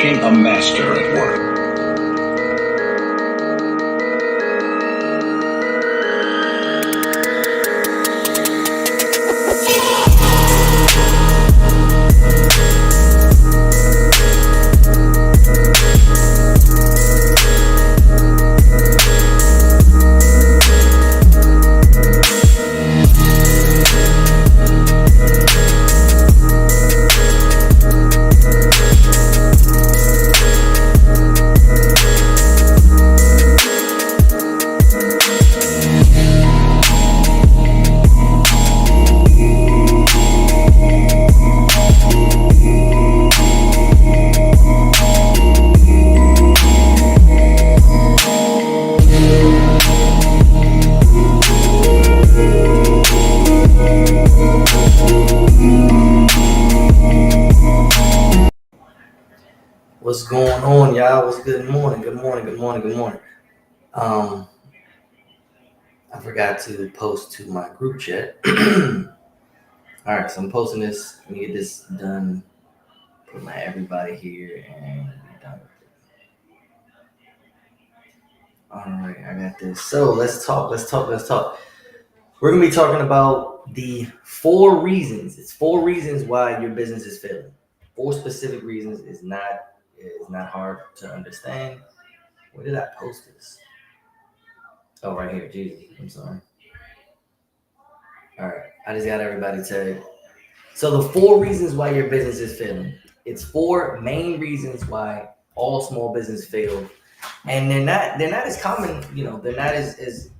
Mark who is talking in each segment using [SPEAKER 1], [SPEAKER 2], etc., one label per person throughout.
[SPEAKER 1] watching a master at work.
[SPEAKER 2] What's going on, y'all? What's good morning? Good morning. Good morning. Good morning. Um, I forgot to post to my group chat. All right, so I'm posting this. Let me get this done. Put my everybody here and be done with it. All right, I got this. So let's talk. We're gonna be talking about the 4 reasons. It's 4 reasons why your business is failing. 4 specific reasons is not hard to understand. Where did I post this? Oh, right here. Jesus, I'm sorry. All right, I just got everybody tagged. So the 4 reasons why your business is failing. It's 4 main reasons why all small business fail, and they're not as common. They're not as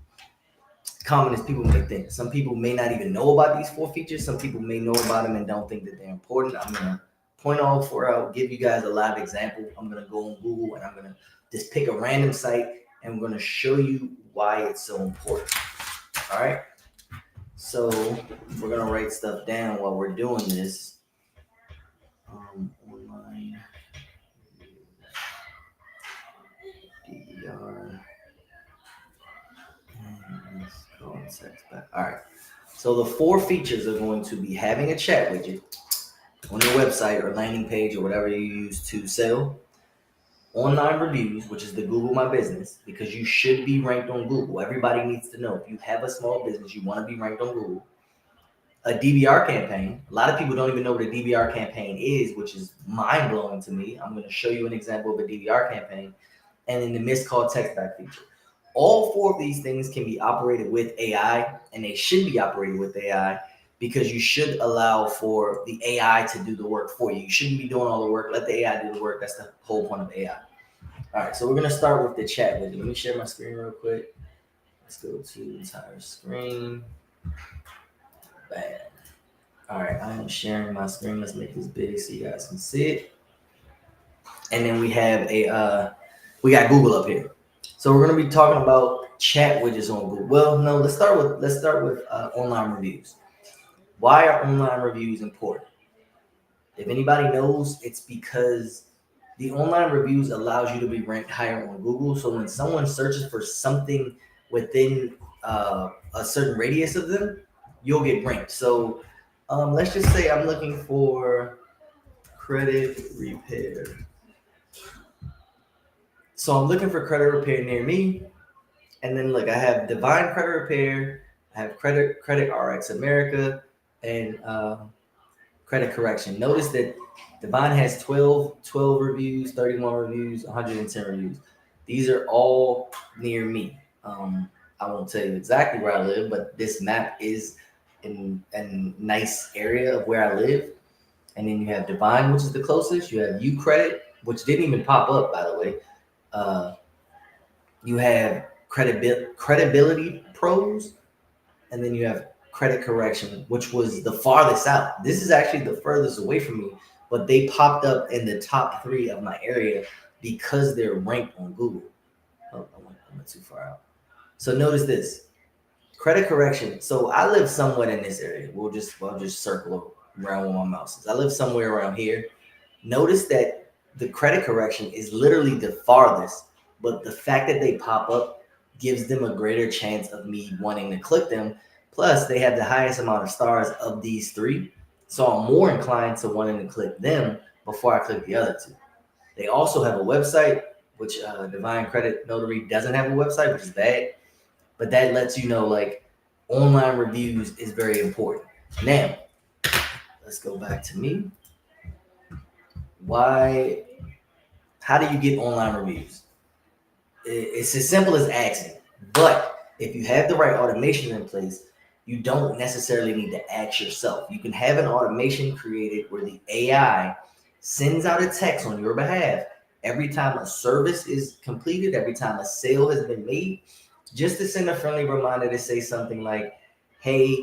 [SPEAKER 2] common as people may think. Some people may not even know about these 4 features. Some people may know about them and don't think that they're important. I'm gonna point all 4 out, give you guys a live example. I'm gonna go on Google and I'm gonna just pick a random site and I'm gonna show you why it's so important. All right. So we're gonna write stuff down while we're doing this. Online DER and context back. All right. So the 4 features are going to be having a chat widget on your website or landing page or whatever you use to sell. Online reviews, which is the Google My Business, because you should be ranked on Google. Everybody needs to know if you have a small business, you want to be ranked on Google. A DBR campaign. A lot of people don't even know what a DBR campaign is, which is mind blowing to me. I'm going to show you an example of a DBR campaign, and then the missed call text back feature. All 4 of these things can be operated with AI, and they should be operated with AI because you should allow for the AI to do the work for you. You shouldn't be doing all the work. Let the AI do the work. That's the whole point of AI. All right, so we're going to start with the chat widget. Let me share my screen real quick. Let's go to entire screen. Bam. All right, I am sharing my screen. Let's make this big so you guys can see it. And then we have we got Google up here. So we're going to be talking about chat widgets on Google. Well, no, let's start with online reviews. Why are online reviews important? If anybody knows, it's because the online reviews allows you to be ranked higher on Google. So when someone searches for something within a certain radius of them, you'll get ranked. So let's just say I'm looking for credit repair. So I'm looking for credit repair near me, and then look, I have Divine Credit Repair, I have Credit RX America, and Credit Correction. Notice that Divine has 12 reviews, 31 reviews, 110 reviews. These are all near me. I won't tell you exactly where I live, but this map is in a nice area of where I live. And then you have Divine, which is the closest. You have UCredit, which didn't even pop up, by the way. You have Credibility Pros, and then you have Credit Correction, which was the farthest out. This is actually the furthest away from me, but they popped up in the top 3 of my area because they're ranked on Google. Oh, I went too far out. So notice this. Credit Correction. So I live somewhat in this area. I'll just circle around with my mouse. I live somewhere around here. Notice that the Credit Correction is literally the farthest, but the fact that they pop up gives them a greater chance of me wanting to click them. Plus, they have the highest amount of stars of these 3. So I'm more inclined to wanting to click them before I click the other 2. They also have a website, which Divine Credit Notary doesn't have a website, which is bad. But that lets you know like online reviews is very important. Now, let's go back to me. How do you get online reviews? It's as simple as asking. But if you have the right automation in place, you don't necessarily need to ask yourself. You can have an automation created where the AI sends out a text on your behalf every time a service is completed, every time a sale has been made, just to send a friendly reminder to say something like, hey,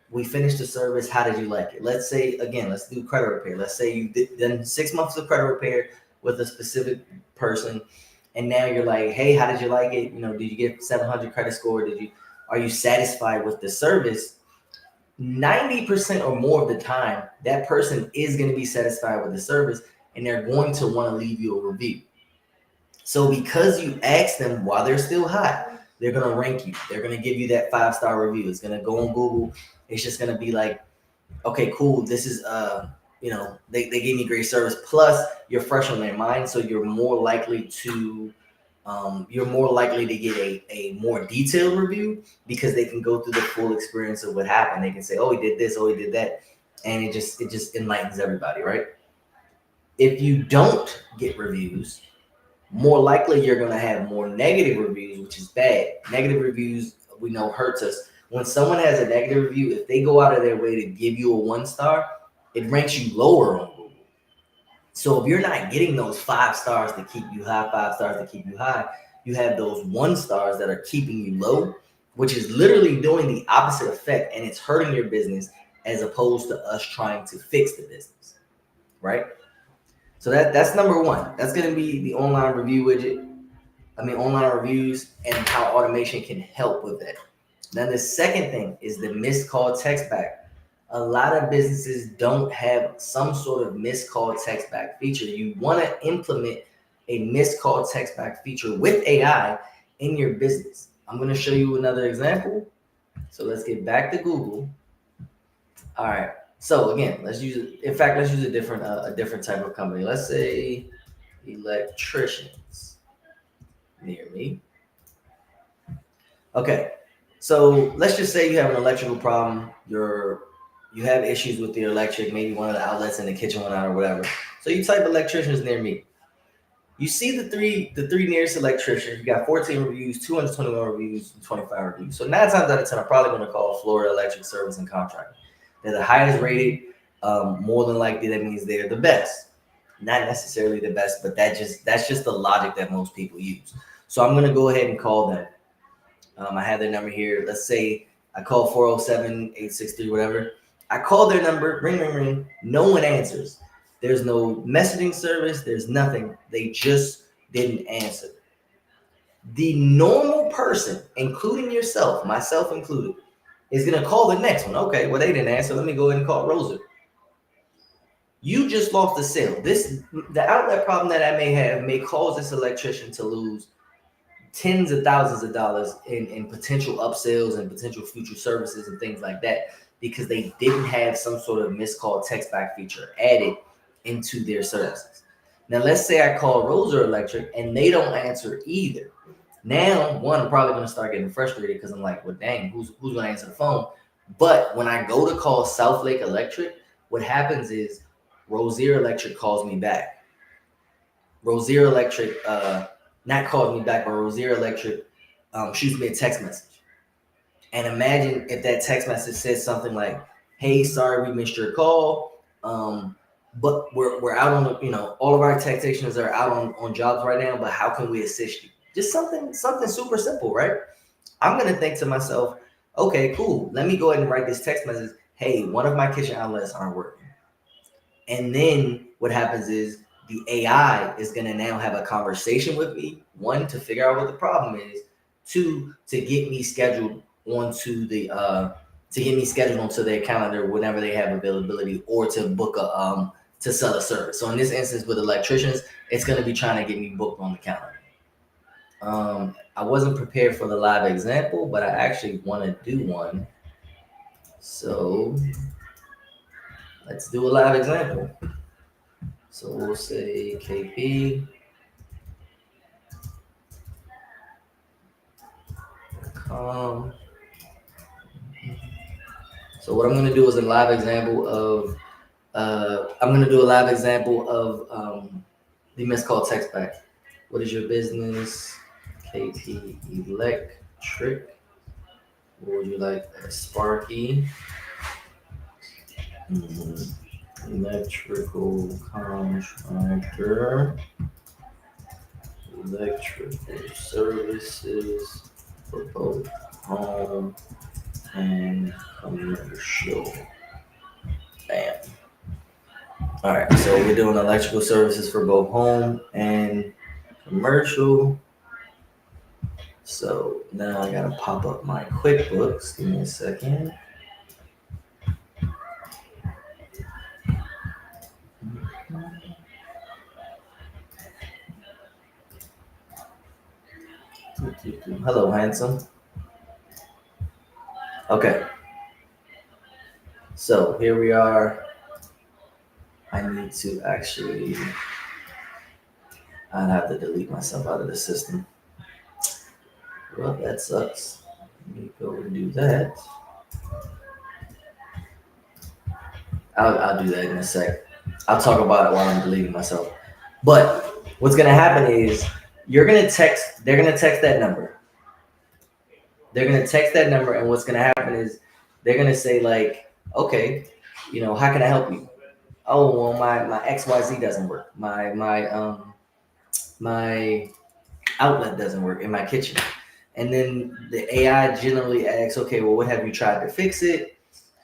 [SPEAKER 2] we finished the service. How did you like it? Let's say, again, let's do credit repair. Let's say you've done 6 months of credit repair with a specific person, and now you're like, hey, how did you like it? Did you get 700 credit score? Are you satisfied with the service? 90% or more of the time, that person is going to be satisfied with the service, and they're going to want to leave you a review. So because you ask them while they're still hot, they're going to rank you. They're going to give you that 5-star review. It's going to go on Google. It's just going to be like, okay, cool. This is, they gave me great service. Plus, you're fresh on their mind, so you're more likely to get a more detailed review because they can go through the full experience of what happened. They can say, oh, he did this, oh, he did that, and it just enlightens everybody, right? If you don't get reviews, more likely you're going to have more negative reviews, which is bad. Negative reviews, we know, hurts us. When someone has a negative review, if they go out of their way to give you a 1-star, it ranks you lower on Google. So if you're not getting those 5 stars to keep you high, 5 stars to keep you high, you have those 1 stars that are keeping you low, which is literally doing the opposite effect, and it's hurting your business as opposed to us trying to fix the business, right? So that's number one. That's going to be the online review widget. Online reviews and how automation can help with that. Then the second thing is the missed call text back. A lot of businesses don't have some sort of missed call text back feature. You want to implement a missed call text back feature with AI in your business. I'm going to show you another example. So let's get back to Google. All right. So again, let's use a different type of company. Let's say electricians near me. Okay. So let's just say you have an electrical problem. You have issues with your electric, maybe one of the outlets in the kitchen went out or whatever. So you type electricians near me. You see the three nearest electricians. You got 14 reviews, 221 reviews, and 25 reviews. So 9 times out of 10, I'm probably going to call Florida Electric Service and Contracting. They're the highest rated. More than likely, that means they're the best. Not necessarily the best, but that's just the logic that most people use. So I'm going to go ahead and call them. I have their number here. Let's say I call 407-863, whatever. I call their number, ring, ring, ring. No one answers. There's no messaging service. There's nothing. They just didn't answer. The normal person, including yourself, myself included, is going to call the next one. Okay, well, they didn't answer. Let me go ahead and call Rosa. You just lost the sale. The outlet problem that I may have may cause this electrician to lose tens of thousands of dollars in potential upsells and potential future services and things like that because they didn't have some sort of missed call text back feature added into their services. Now, let's say I call Rosa Electric and they don't answer either. Now, one, I'm probably going to start getting frustrated because I'm like, well, dang, who's going to answer the phone? But when I go to call Southlake Electric, what happens is Rosier Electric calls me back. Rosier Electric, not calls me back, but Rosier Electric shoots me a text message. And imagine if that text message says something like, hey, sorry we missed your call, but we're out on all of our technicians are out on jobs right now, but how can we assist you? Just something super simple, right? I'm going to think to myself, okay, cool. Let me go ahead and write this text message. Hey, one of my kitchen outlets aren't working. And then what happens is the AI is going to now have a conversation with me. One, to figure out what the problem is. Two, to get me scheduled onto their calendar whenever they have availability, or to book to sell a service. So in this instance with electricians, it's going to be trying to get me booked on the calendar. I wasn't prepared for the live example, but I actually want to do one. So let's do a live example. So we'll say KP. So what I'm gonna do is a live example of I'm gonna do a live example of the missed call text back. What is your business? KP Electric. What would you like? Sparky. Electrical contractor. Electrical services for both home and commercial. Bam. All right, so we're doing electrical services for both home and commercial. So now I gotta pop up my QuickBooks. Give me a second. Hello, handsome. Okay. So here we are. I need to actually, I'd have to delete myself out of the system. Well, that sucks. Let me go and do that. I'll do that in a sec. I'll talk about it while I'm deleting myself. But what's gonna happen is they're gonna text that number. They're gonna text that number, and what's gonna happen is they're gonna say like, okay, how can I help you? Oh, well, my XYZ doesn't work. My outlet doesn't work in my kitchen. And then the AI generally asks, okay, well, what have you tried to fix it?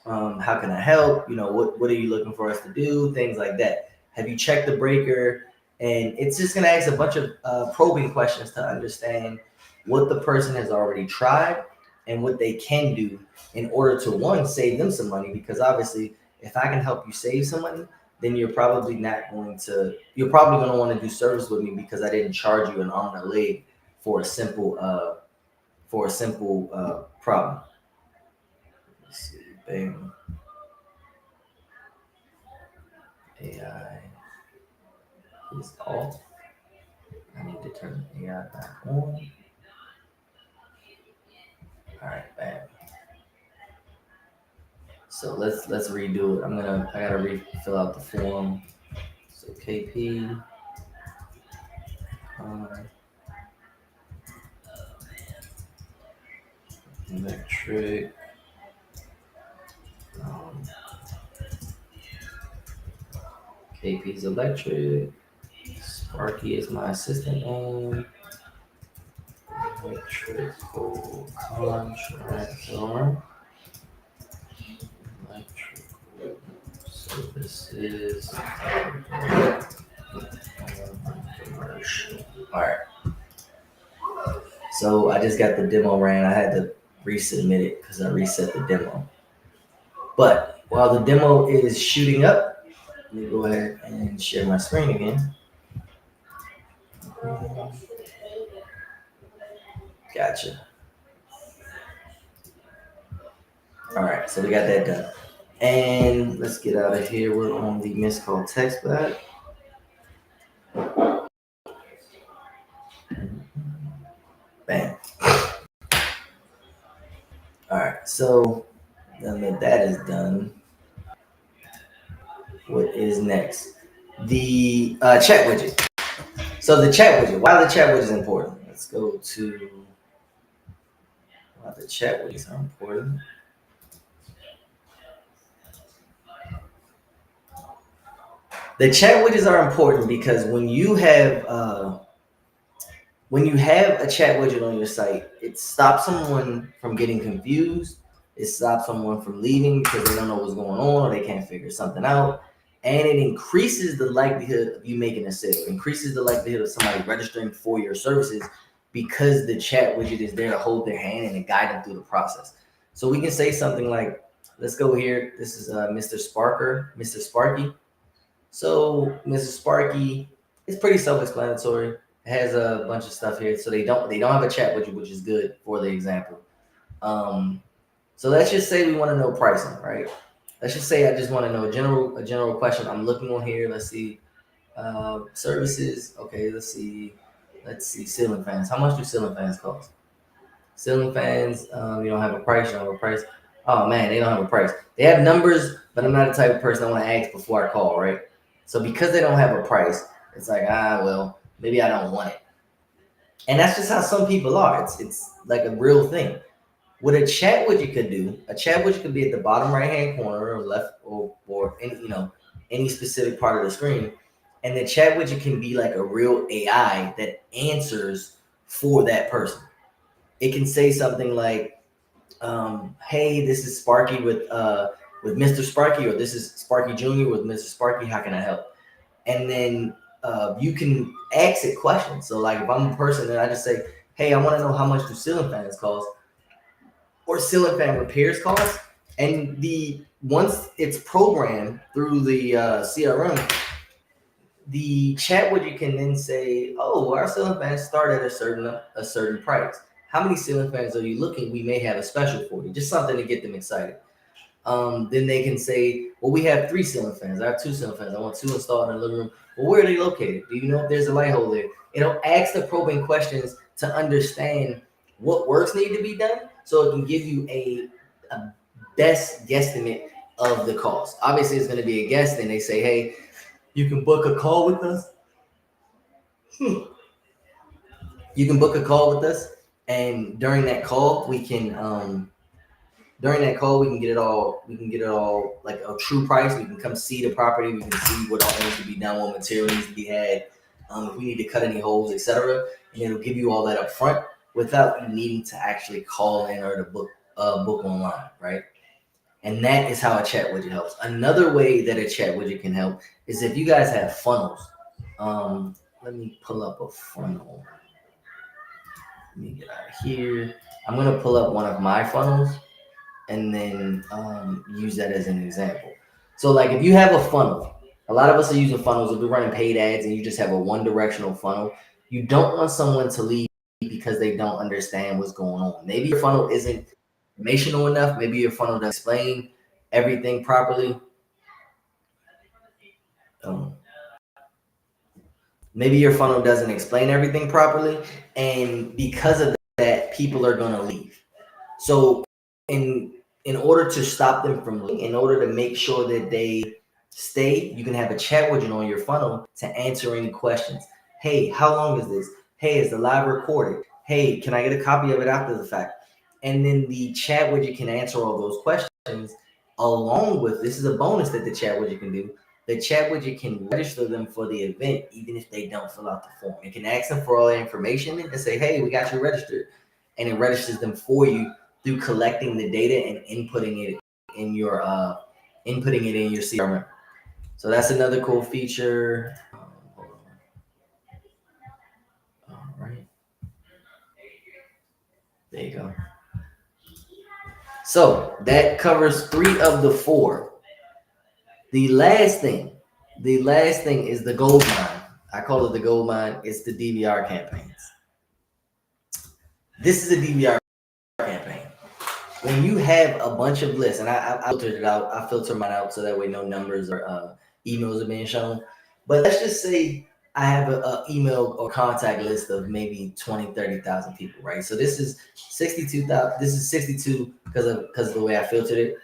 [SPEAKER 2] How can I help? What are you looking for us to do? Things like that. Have you checked the breaker? And it's just gonna ask a bunch of probing questions to understand what the person has already tried and what they can do in order to, one, save them some money. Because obviously, if I can help you save some money, then you're probably going to want to do service with me because I didn't charge you an arm and a leg for a simple problem. Let's see, bam. AI is off. I need to turn AI back on. All right, bam. So let's redo it. I gotta refill out the form. So KP. Electric. KP's electric. Sparky is my assistant name. Electrical contractor. Electrical services. Commercial. All right. So I just got the demo ran. I had to resubmit it because I reset the demo. But while the demo is shooting up, let me go ahead and share my screen again. Gotcha. All right, so we got that done. And let's get out of here. We're on the missed call text back. Bam. All right, so now that is done, what is next? The chat widget. So the chat widget. Why the chat widget is important? Let's go to why the chat widgets are important. The chat widgets are important because when you have a chat widget on your site, it stops someone from getting confused. It stops someone from leaving because they don't know what's going on or they can't figure something out. And it increases the likelihood of you making a sale. It increases the likelihood of somebody registering for your services because the chat widget is there to hold their hand and to guide them through the process. So we can say something like, let's go here. This is Mr. Sparky. So Mr. Sparky, it's pretty self-explanatory. It has a bunch of stuff here. So they don't have a chat widget, which is good for the example. So let's just say we want to know pricing, right? Let's just say I just want to know a general question. I'm looking on here. Let's see. Services. Okay, let's see. Ceiling fans. How much do ceiling fans cost? Ceiling fans. You don't have a price. You don't have a price. Oh man, they don't have a price. They have numbers, but I'm not the type of person I want to ask before I call, right? So because they don't have a price, it's like well, maybe I don't want it. And that's just how some people are. It's like a real thing. What a chat widget could do, a chat widget could be at the bottom right hand corner or left or any any specific part of the screen, and the chat widget can be like a real AI that answers for that person. It can say something like, "Hey, this is Sparky with Mr. Sparky," or "This is Sparky Jr. with Mr. Sparky. How can I help?" And then you can ask it questions. So like if I'm a person and I just say, "Hey, I want to know how much do ceiling fans cost?" or ceiling fan repairs cost. And the once it's programmed through the CRM, the chat widget can then say, "Oh, our ceiling fans start at a certain price. How many ceiling fans are you looking? We may have a special for you." Just something to get them excited. Then they can say, "Well, we have 3 ceiling fans. I have 2 ceiling fans. I want 2 installed in the living room. Well, where are they located? Do you know if there's a light hole there?" It'll ask the probing questions to understand what works need to be done, so it can give you a best guesstimate of the cost. Obviously, it's going to be a guess. Then they say, "Hey, you can book a call with us." You can book a call with us, and during that call, we can get it all. We can get it all like a true price. We can come see the property. We can see what all needs to be done, what material needs to be had, if we need to cut any holes, etc. And it'll give you all that up front without you needing to actually call in or to book online, right? And that is how a chat widget helps. Another way that a chat widget can help is if you guys have funnels. Let me pull up a funnel. Let me get out of here. I'm gonna pull up one of my funnels and then use that as an example. So like if you have a funnel, a lot of us are using funnels. If we're running paid ads and you just have a one directional funnel, you don't want someone to leave because they don't understand what's going on. Maybe your funnel isn't informational enough. Maybe your funnel doesn't explain everything properly. Um, Maybe your funnel doesn't explain everything properly, and because of that, people are going to leave. So in order to stop them from leaving, in order to make sure that they stay, you can have a chat widget on your funnel to answer any questions. Hey, how long is this? Hey, is the live recorded? Hey, can I get a copy of it after the fact? And then the chat widget can answer all those questions along with, this is a bonus that the chat widget can do. The chat widget can register them for the event even if they don't fill out the form. It can ask them for all the information and say, "Hey, we got you registered," and it registers them for you through collecting the data and inputting it in your CRM. So that's another cool feature. Hold on. All right, there you go. So that covers 3 of the 4. The last thing is the gold mine. I call it the gold mine. It's the DVR campaigns. This is a DVR campaign. When you have a bunch of lists, and I filtered it out, I filter mine out so that way no numbers or emails are being shown. But let's just say I have an email or contact list of maybe 20, 30,000 people, right? So this is 62,000. This is 62 because of the way I filtered it.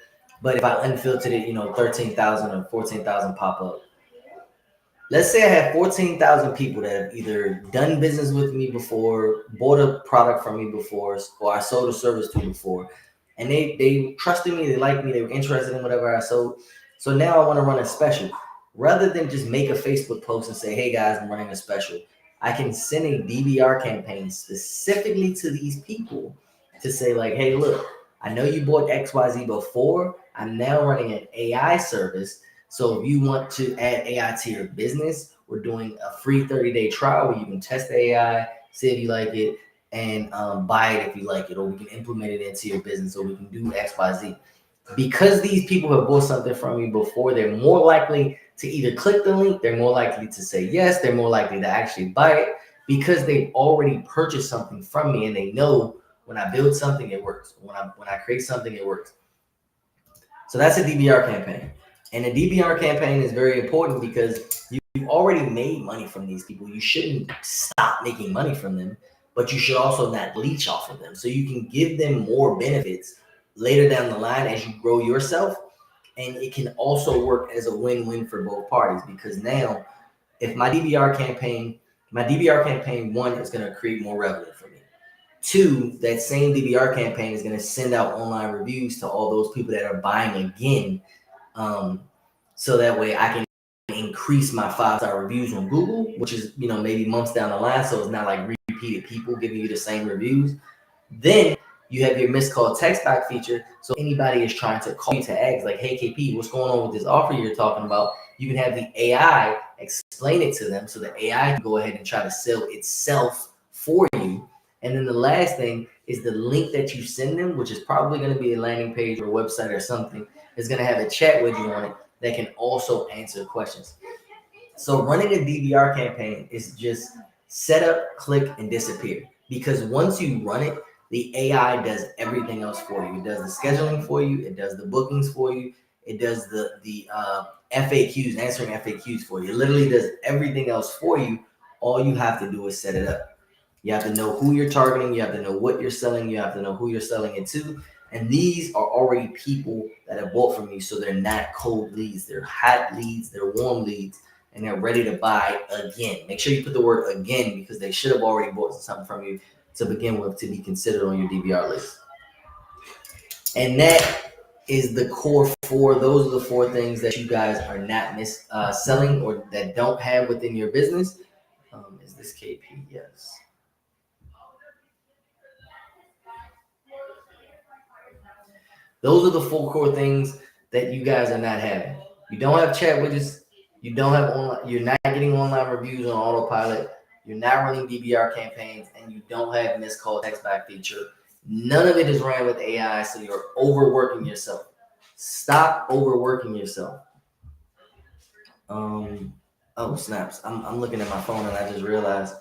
[SPEAKER 2] But if I unfiltered it, 13,000 or 14,000 pop up. Let's say I have 14,000 people that have either done business with me before, bought a product from me before, or I sold a service to before. And they trusted me, they liked me, they were interested in whatever I sold. So now I want to run a special. Rather than just make a Facebook post and say, "Hey guys, I'm running a special," I can send a DVR campaign specifically to these people to say like, "Hey, look, I know you bought XYZ before. I'm now running an AI service. So if you want to add AI to your business, we're doing a free 30-day trial where you can test the AI, see if you like it, and buy it if you like it, or we can implement it into your business, or we can do X, Y, Z." Because these people have bought something from you before, they're more likely to either click the link, they're more likely to say yes, they're more likely to actually buy it because they've already purchased something from me and they know when I build something, it works. When I create something, it works. So that's a DVR campaign. And a DVR campaign is very important because you you've already made money from these people. You shouldn't stop making money from them, but you should also not leech off of them. So you can give them more benefits later down the line as you grow yourself. And it can also work as a win-win for both parties, because now if my DVR campaign, one is going to create more revenue for me. Two, that same DVR campaign is going to send out online reviews to all those people that are buying again. So that way I can increase my 5-star reviews on Google, which is, maybe months down the line. So it's not like repeated people giving you the same reviews. Then you have your missed call text back feature. So anybody is trying to call you to ask, like, hey, KP, what's going on with this offer you're talking about? You can have the AI explain it to them so the AI can go ahead and try to sell itself for you. And then the last thing is the link that you send them, which is probably going to be a landing page or a website or something, is going to have a chat widget on it that can also answer questions. So running a DVR campaign is just set up, click, and disappear. Because once you run it, the AI does everything else for you. It does the scheduling for you. It does the bookings for you. It does the FAQs, answering FAQs for you. It literally does everything else for you. All you have to do is set it up. You have to know who you're targeting. You have to know what you're selling. You have to know who you're selling it to. And these are already people that have bought from you. So they're not cold leads. They're hot leads. They're warm leads. And they're ready to buy again. Make sure you put the word again, because they should have already bought something from you to begin with to be considered on your DVR list. And that is the core four. Those are the four things that you guys are not selling or that don't have within your business. Is this KP? Yes. Those are the 4 core things that you guys are not having. You don't have chat widgets. You don't have online. You're not getting online reviews on autopilot. You're not running DVR campaigns, and you don't have missed call text back feature. None of it is ran with AI, so you're overworking yourself. Stop overworking yourself. Oh snaps! I'm looking at my phone and I just realized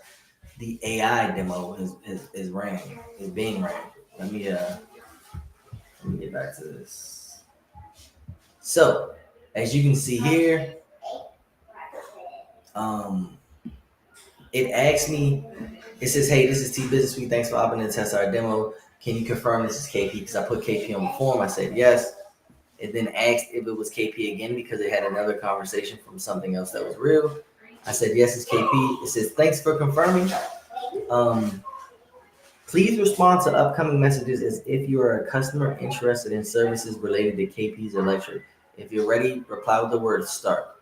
[SPEAKER 2] the AI demo is ran. Is being ran. Let me get back to this. So, as you can see here, it asks me, it says, hey, this is T Business Suite. Thanks for opting in to test our demo. Can you confirm this is KP? Because I put KP on the form. I said yes. It then asked if it was KP again because it had another conversation from something else that was real. I said yes, it's KP. It says, thanks for confirming. Please respond to upcoming messages as if you are a customer interested in services related to KP's Electric. If you're ready, reply with the word start.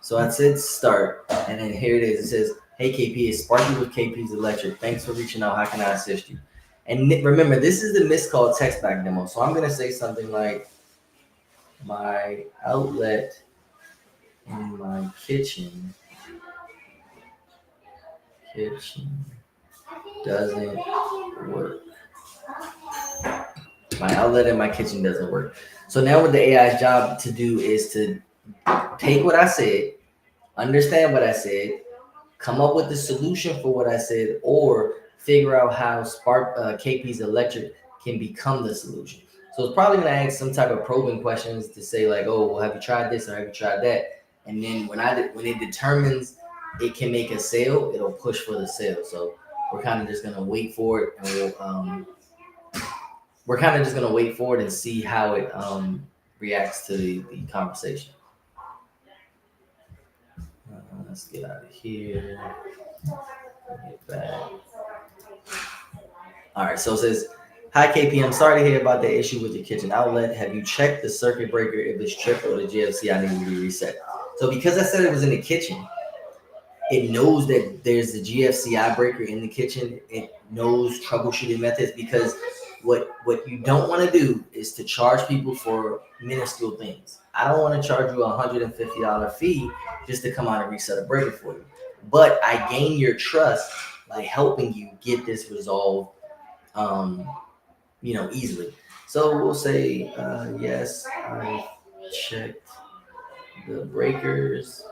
[SPEAKER 2] So I said start, and then here it is. It says, hey KP, it's Sparky with KP's Electric. Thanks for reaching out. How can I assist you? And remember, this is the missed call text back demo. So I'm going to say something like, my outlet in my kitchen doesn't work. My outlet in my kitchen doesn't work. So now what the AI's job to do is to take what I said, understand what I said, come up with the solution for what I said, or figure out how KP's Electric can become the solution. So it's probably going to ask some type of probing questions to say like, oh, well, have you tried this or have you tried that? And then when it determines it can make a sale, it'll push for the sale. So we're kind of just going to wait for it, and we're kind of just going to wait for it and see how it reacts to the conversation. Let's get out of here. Get back. All right, so it says, hi KP, I'm sorry to hear about the issue with your kitchen outlet. Have you checked the circuit breaker if it's tripped or the GFCI needs to be reset? So because I said it was in the kitchen, it knows that there's a GFCI breaker in the kitchen. It knows troubleshooting methods, because what you don't want to do is to charge people for minuscule things. I don't want to charge you a $150 fee just to come out and reset a breaker for you. But I gain your trust by helping you get this resolved, easily. So we'll say, yes, I checked the breakers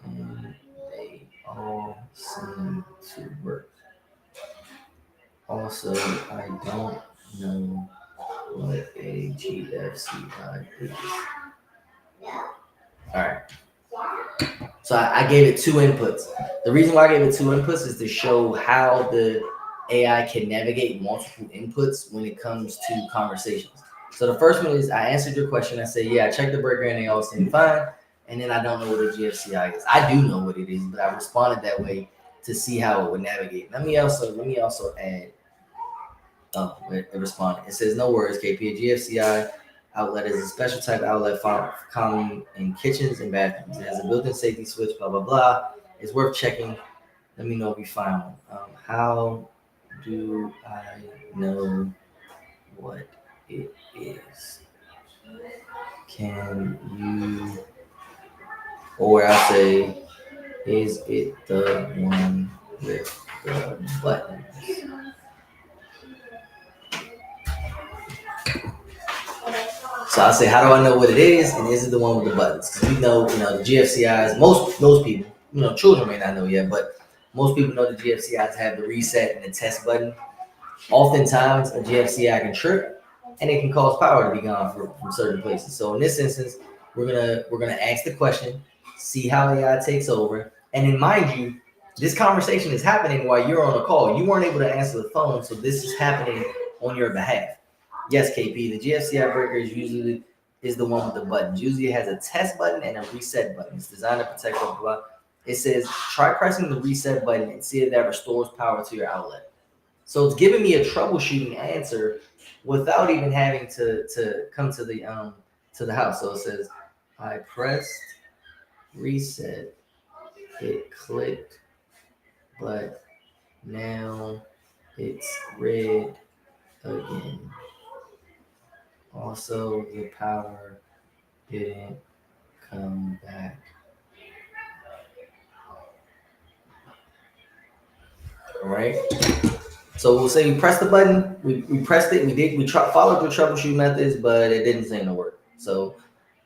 [SPEAKER 2] and they all seem to work. Also, I don't know what a GFCI is. All right. So I gave it two inputs. The reason why I gave it two inputs is to show how the AI can navigate multiple inputs when it comes to conversations. So the first one is I answered your question. I said, yeah, I checked the breaker and they all seem fine. And then I don't know what a GFCI is. I do know what it is, but I responded that way to see how it would navigate. Let me also add. Oh, it responded. It says no worries, KP. A GFCI outlet is a special type outlet found common in kitchens and bathrooms. It has a built-in safety switch. Blah blah blah. It's worth checking. Let me know if you find one. How do I know what it is? Can you, or I say, is it the one with the buttons? So I say, how do I know what it is, and is it the one with the buttons? Because we know, the GFCIs. Most people, children may not know yet, but most people know the GFCIs have the reset and the test button. Oftentimes, a GFCI can trip, and it can cause power to be gone from certain places. So in this instance, we're gonna ask the question, see how AI takes over, and then mind you, this conversation is happening while you're on a call. You weren't able to answer the phone, so this is happening on your behalf. Yes, KP, the GFCI breaker is the one with the buttons. Usually, it has a test button and a reset button. It's designed to protect blah, blah, blah. It says try pressing the reset button and see if that restores power to your outlet. So it's giving me a troubleshooting answer without even having to come to the house. So it says I pressed reset, it clicked, but now it's red again. Also, the power didn't come back. All right. So we'll say we pressed the button, we pressed it, followed the troubleshoot methods, but it didn't seem to work. So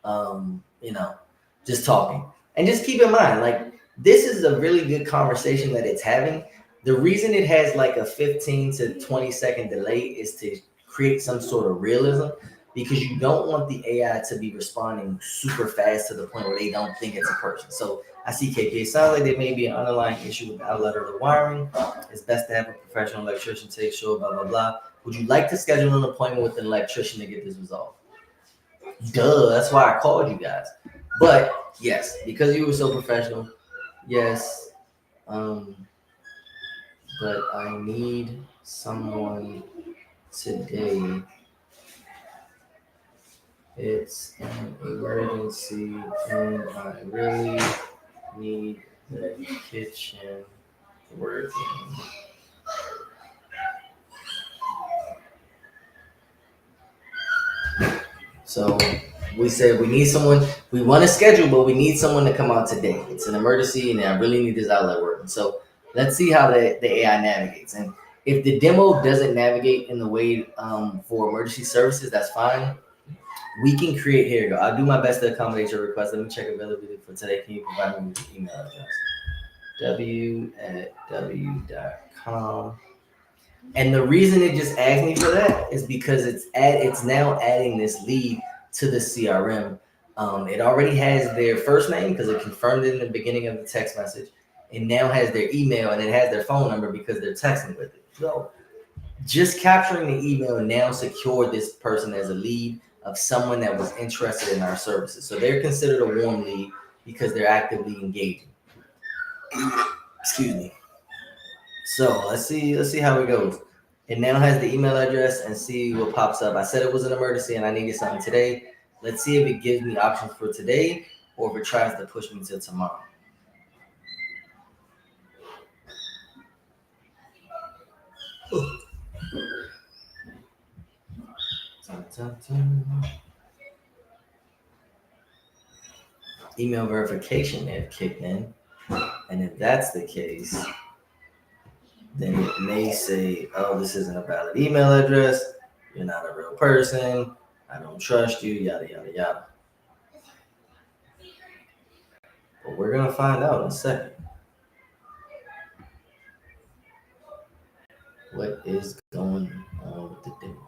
[SPEAKER 2] um, you know, just talking. And just keep in mind, like, this is a really good conversation that it's having. The reason it has like a 15 to 20-second delay is to create some sort of realism because you don't want the AI to be responding super fast to the point where they don't think it's a person. So I see KP. It sounds like there may be an underlying issue with the outlet or the wiring. It's best to have a professional electrician take sure, blah, blah, blah. Would you like to schedule an appointment with an electrician to get this resolved? Duh, that's why I called you guys. But yes, because you were so professional, yes. Um, but I need someone today. It's an emergency, and I really need the kitchen working. So we said we need someone. We want to schedule, but we need someone to come out today. It's an emergency, and I really need this outlet working. So let's see how the AI navigates. And if the demo doesn't navigate in the way for emergency services, that's fine. We can create. Here you go. I'll do my best to accommodate your request. Let me check availability for today. Can you provide me with your email address? w@w.com. And the reason it just asked me for that is because it's now adding this lead to the CRM. It already has their first name because it confirmed it in the beginning of the text message. It now has their email and it has their phone number because they're texting with it. So just capturing the email now secured this person as a lead of someone that was interested in our services. So they're considered a warm lead because they're actively engaging. Excuse me. So let's see how it goes. It now has the email address and see what pops up. I said it was an emergency and I needed something today. Let's see if it gives me options for today or if it tries to push me till tomorrow. Dun, dun, dun. Email verification may have kicked in. And if that's the case, then it may say, oh, this isn't a valid email address. You're not a real person. I don't trust you, yada, yada, yada. But we're going to find out in a second. What is going on with the demo?